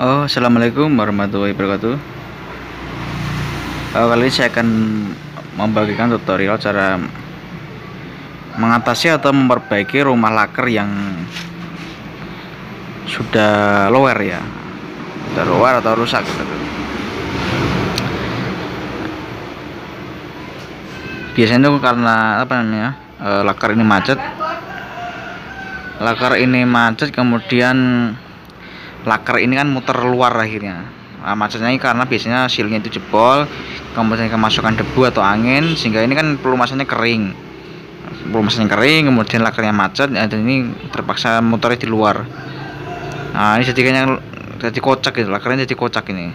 Oh, assalamualaikum warahmatullahi wabarakatuh. Kali ini saya akan membagikan tutorial cara mengatasi atau memperbaiki rumah laker yang sudah lower ya, sudah lower atau rusak gitu. Biasanya itu karena apa namanya, laker ini macet, kemudian laker ini kan muter luar akhirnya. Nah, macetnya ini karena biasanya sealnya itu jebol, kemudian kemasukan debu atau angin, sehingga ini kan pelumasannya kering. Kemudian lakernya macet, dan ini terpaksa muternya di luar. Nah, ini jadi kocak gitu, lakernya jadi kocak ini.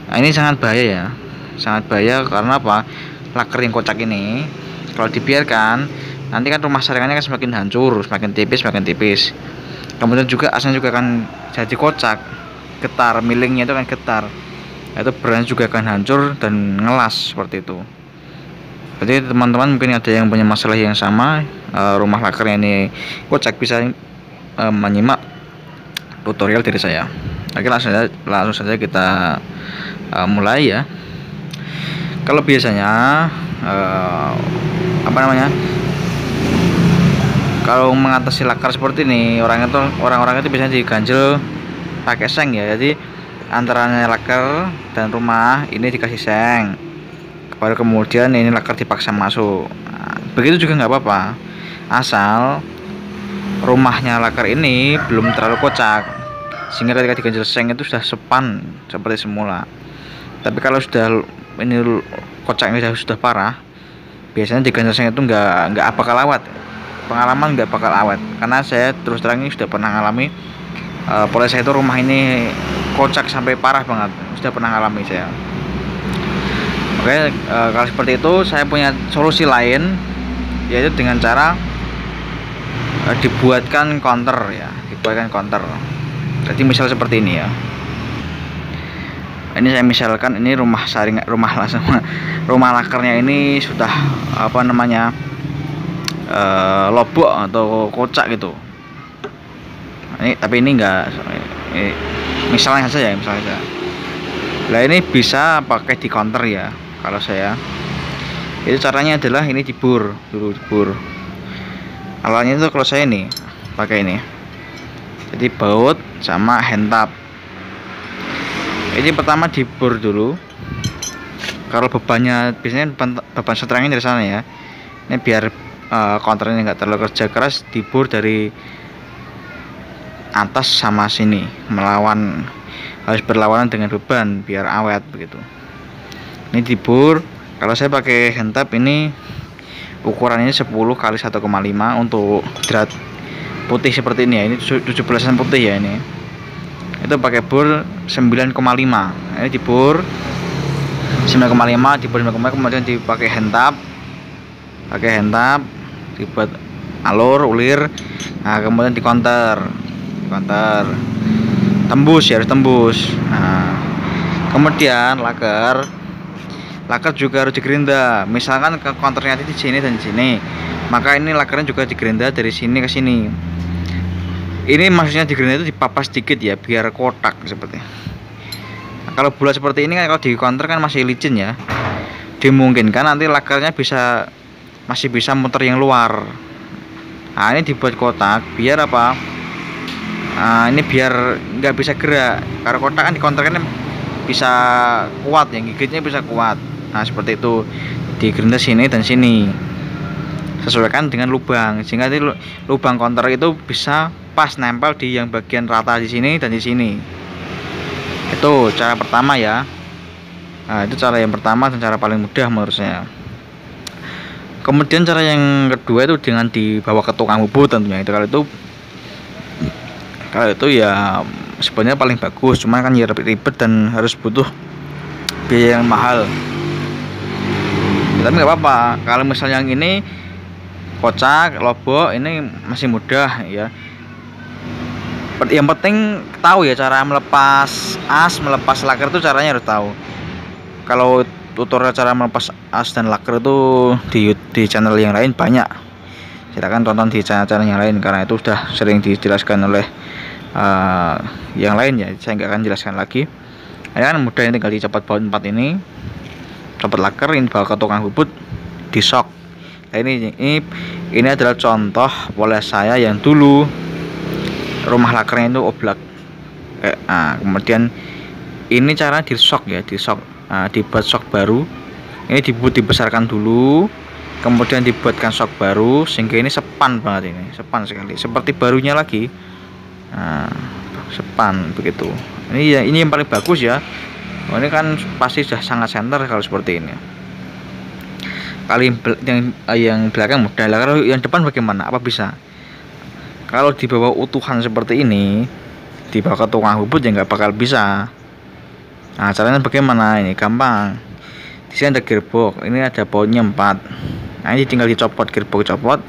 Nah, ini sangat bahaya ya, sangat bahaya karena apa? Laker yang kocak ini kalau dibiarkan, nanti kan rumah saringannya kan semakin hancur, semakin tipis. Kemudian juga asnya juga akan jadi kocak, getar, milingnya itu kan getar, itu berannya juga akan hancur dan ngelas seperti itu. Jadi teman-teman mungkin ada yang punya masalah yang sama, rumah lakernya ini kocak, bisa menyimak tutorial dari saya. Oke, langsung saja kita mulai ya. Kalau biasanya kalau mengatasi laker seperti ini, orang-orang itu biasanya diganjel pakai seng ya. Jadi antaranya laker dan rumah ini dikasih seng, baru kemudian ini laker dipaksa masuk. Nah, begitu juga nggak apa-apa, asal rumahnya laker ini belum terlalu kocak, sehingga ketika diganjel seng itu sudah sepan seperti semula. Tapi kalau sudah ini kocaknya sudah parah, biasanya diganjel seng itu nggak bakal awet. Pengalaman nggak bakal awet, karena saya terus terang ini sudah pernah ngalami. Polres saya itu rumah ini kocak sampai parah banget, sudah pernah ngalami saya. Oke, kalau seperti itu saya punya solusi lain, yaitu dengan cara dibuatkan counter ya, Jadi misal seperti ini ya. Ini saya misalkan ini rumah lakernya ini sudah lobok atau kocak gitu. Tapi ini enggak, misalnya saja. Nah, ini bisa pakai di counter ya. Kalau saya, itu caranya adalah ini dibur dulu. Alatnya itu kalau saya ini pakai ini. Jadi baut sama hand tap. Ini pertama dibur dulu. Kalau bebannya biasanya beban setrangnya dari sana ya. Ini biar counternya nggak terlalu kerja keras, dibur dari atas sama sini, harus berlawanan dengan beban biar awet begitu. Ini dibur. Kalau saya pakai hand tap ini ukurannya 10 kali 1,5 untuk drat putih seperti ini ya. Ini 17an putih ya ini. Itu pakai bor 9,5. Ini dibur 9,5, dibur 9,5, kemudian dipakai hand tap. Dibuat alur ulir. Nah, kemudian di counter tembus ya, harus tembus. Nah, kemudian laker juga harus digerinda. Misalkan ke counternya di sini dan di sini, maka ini lakernya juga digerinda dari sini ke sini. Ini maksudnya digerinda itu dipapas sedikit ya, biar kotak seperti. Nah, kalau bulat seperti ini kan, kalau di counter kan masih licin ya, dimungkinkan nanti lakernya masih bisa muter yang luar. Nah, ini dibuat kotak biar apa? Nah, ini biar nggak bisa gerak. Karena kotak kan di counter kan bisa kuat ya, gigitnya bisa kuat. Nah, seperti itu, digerinda sini dan sini, sesuaikan dengan lubang, sehingga nanti lubang counter itu bisa pas nempel di yang bagian rata di sini dan di sini. Itu cara pertama ya. Nah, itu cara yang pertama dan cara paling mudah menurut saya. Kemudian cara yang kedua itu dengan dibawa ke tukang bubut tentunya. Kalau itu ya sebenarnya paling bagus, cuma kan ya ribet dan harus butuh biaya yang mahal. Tapi nggak apa-apa, kalau misalnya yang ini kocak, lobok, ini masih mudah ya. Yang penting tahu ya cara melepas laker itu, caranya harus tahu. Kalau tutorial cara melepas as dan laker itu di channel yang lain banyak. Silakan tonton di channel yang lain, karena itu sudah sering dijelaskan oleh yang lain ya, saya nggak akan jelaskan lagi. Ini kan mudah, ini tinggal dicopot baut 4 ini, copot laker, ini bawa ke tukang bubut, di shock. Nah, ini adalah contoh oleh saya yang dulu rumah lakernya itu oblak. Kemudian ini cara di shock ya, dibuat shock baru. Ini dibesarkan dulu, kemudian dibuatkan shock baru sehingga ini sepan banget, ini sepan sekali, seperti barunya lagi. Sepan begitu. Ini yang paling bagus ya. Ini kan pasti sudah sangat center kalau seperti ini. Kali yang belakang mudah. Kalau yang depan bagaimana? Apa bisa? Kalau dibawa utuhan seperti ini, dibawa ke tukang bubut ya nggak bakal bisa. Nah, caranya bagaimana? Ini gampang. Di sini ada gearbox, ini ada bautnya 4. Nah, ini tinggal dicopot, gearbox copot.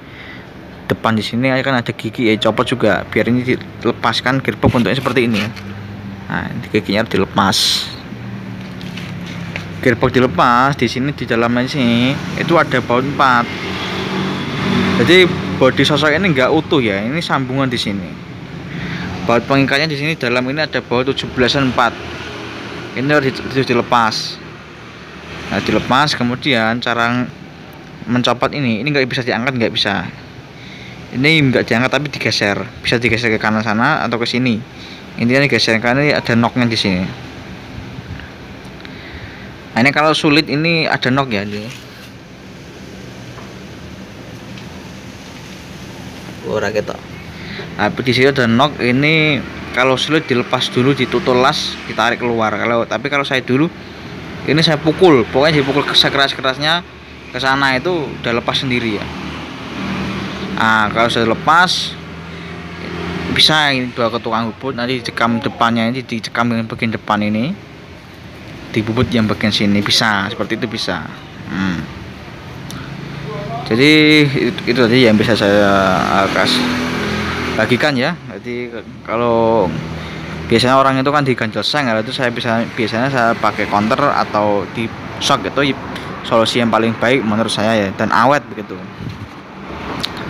Depan di sini kan ada gigi ya, copot juga biar ini dilepaskan, gearbox bentuknya seperti ini. Nah, giginya harus dilepas. Gearbox dilepas, di sini di dalamnya sini itu ada baut 4. Jadi bodi sosok ini enggak utuh ya, ini sambungan di sini. Baut pengikatnya di sini dalam ini ada baut 17-4. Ini harus dilepas. Nah, dilepas, kemudian cara mencopot ini nggak bisa diangkat, nggak bisa. Ini nggak diangkat tapi digeser, bisa digeser ke kanan sana atau ke sini. Intinya digeser karena ini ada knocknya di sini. Nah, ini kalau sulit ini ada knock ya, gitu. Nah, di sini ada knock. Ini kalau sulit dilepas dulu, ditutul las, ditarik keluar. Tapi kalau saya dulu ini saya pukul, pokoknya dipukul sekeras-kerasnya ke sana, itu udah lepas sendiri ya. Nah, kalau sudah lepas bisa ini bawa ke tukang bubut, nanti dicekam depannya, ini dicekam dengan bagian depan ini, di bubut yang bagian sini, bisa seperti itu bisa. Jadi itu tadi yang bisa saya bagikan ya. Jadi kalau biasanya orang itu kan diganjel seng, itu biasanya saya pakai counter atau di shock, itu solusi yang paling baik menurut saya ya, dan awet begitu.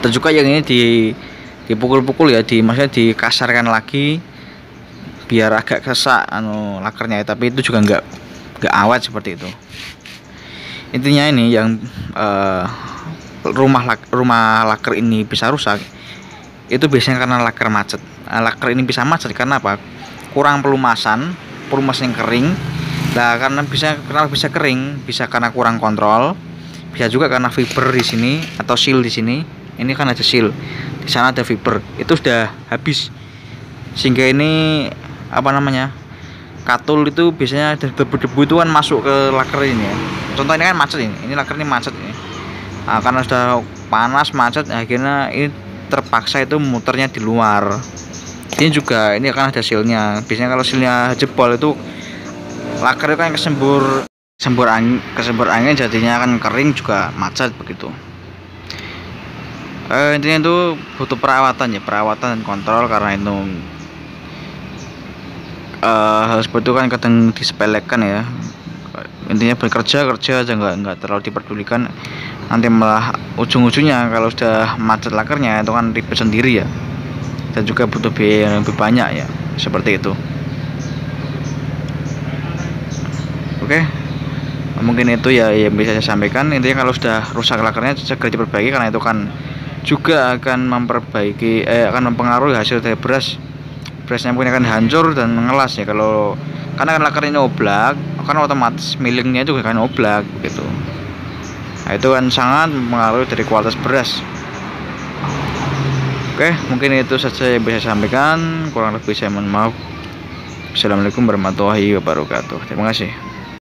Dan juga yang ini dipukul-pukul ya, maksudnya dikasarkan lagi biar agak kesak lakernya ya, tapi itu juga nggak awet seperti itu. Intinya ini yang rumah laker ini bisa rusak itu biasanya karena laker macet. Laker ini bisa macet karena apa? Kurang pelumasan yang kering. Nah, kenapa bisa kering? Bisa karena kurang kontrol, bisa juga karena fiber di sini atau seal di sini. Ini kan ada seal, di sana ada fiber, itu sudah habis, sehingga ini katul itu biasanya debu-debu itu kan masuk ke laker ini ya. Contoh ini kan macet, ini laker ini macet ini. Nah, karena sudah panas macet, akhirnya ini terpaksa itu muternya di luar. Ini juga ini akan ada sealnya. Biasanya kalau sealnya jebol itu laker itu kan kesembur angin jadinya akan kering, juga macet begitu. Intinya itu butuh perawatan dan kontrol, karena itu hal seperti itu kan kadang disepelekan ya. Intinya kerja aja nggak terlalu diperdulikan, nanti malah ujung-ujungnya kalau sudah macet lakernya itu kan ribet sendiri ya, dan juga butuh biaya yang lebih banyak ya, seperti itu. Oke, mungkin itu ya yang bisa saya sampaikan. Intinya kalau sudah rusak lakernya segera diperbaiki, karena itu kan juga akan mempengaruhi hasil dari berasnya mungkin akan hancur dan mengelas ya. Karena kan laker ini oblak, kan otomatis millingnya juga kan oblak gitu. Nah, itu kan sangat mempengaruhi dari kualitas beras. Oke, mungkin itu saja yang bisa saya sampaikan, kurang lebih saya mohon maaf. Assalamualaikum warahmatullahi wabarakatuh. Terima kasih.